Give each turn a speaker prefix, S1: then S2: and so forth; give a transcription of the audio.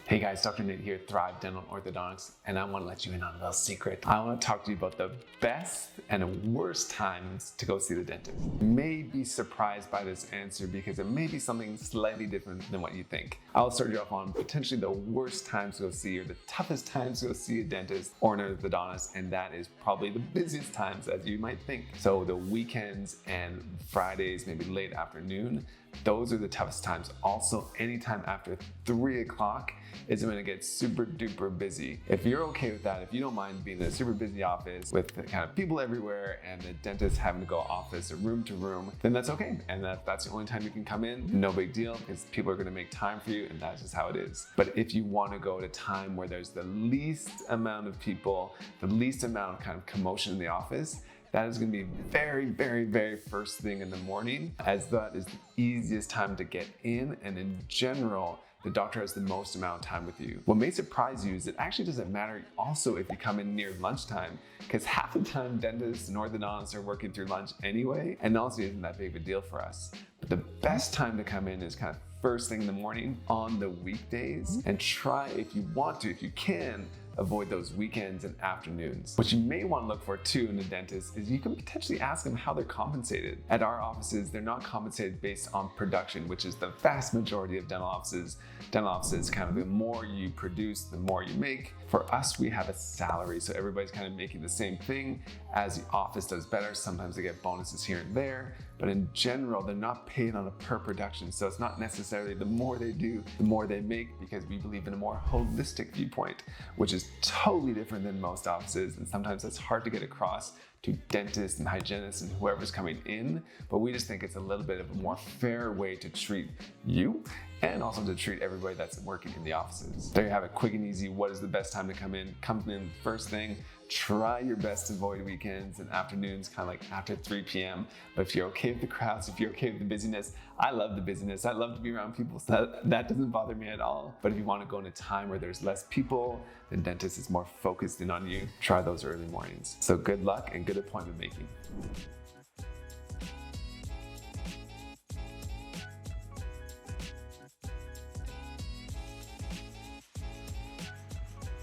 S1: Hey guys, Dr. Nate here, Thrive Dental Orthodontics, and I want to let you in on a little secret. I want to talk to you about the best and worst times to go see the dentist. You may be surprised by this answer because it may be something slightly different than what you think. I'll start you off on potentially the worst times to go see or the toughest times to go see a dentist or an orthodontist, and that is probably the busiest times as you might think. So the weekends and Fridays, maybe late afternoon, those are the toughest times. Also, anytime after 3 o'clock is when it gets super duper busy. If you're okay with that, if you don't mind being in a super busy office with kind of people everywhere and the dentist having to go office or room to room, then that's okay. And that's the only time you can come in, no big deal, because people are gonna make time for you and that's just how it is. But if you wanna go at a time where there's the least amount of people, the least amount of kind of commotion in the office, that is going to be very, very, very first thing in the morning, as that is the easiest time to get in, and in general, the doctor has the most amount of time with you. What may surprise you is it actually doesn't matter also if you come in near lunchtime, because half the time dentists and orthodontists are working through lunch anyway, and honestly isn't that big of a deal for us. But the best time to come in is kind of first thing in the morning on the weekdays, and try, if you want to, if you can, avoid those weekends and afternoons. What you may want to look for too in a dentist is you can potentially ask them how they're compensated. At our offices, they're not compensated based on production, which is the vast majority of dental offices. Dental offices, kind of the more you produce, the more you make. For us, we have a salary, so everybody's kind of making the same thing. As the office does better, sometimes they get bonuses here and there, but in general, they're not paid on a per production. So it's not necessarily the more they do, the more they make, because we believe in a more holistic viewpoint, which is totally different than most offices, and sometimes that's hard to get across to dentists and hygienists and whoever's coming in, but we just think it's a little bit of a more fair way to treat you and also to treat everybody that's working in the offices. There you have it, quick and easy. What is the best time to come in? Come in first thing. Try your best to avoid weekends and afternoons, kind of like after 3 p.m. But if you're okay with the crowds, if you're okay with the busyness, I love the busyness. I love to be around people, so that doesn't bother me at all. But if you want to go in a time where there's less people, the dentist is more focused in on you, try those early mornings. So good luck and good appointment making.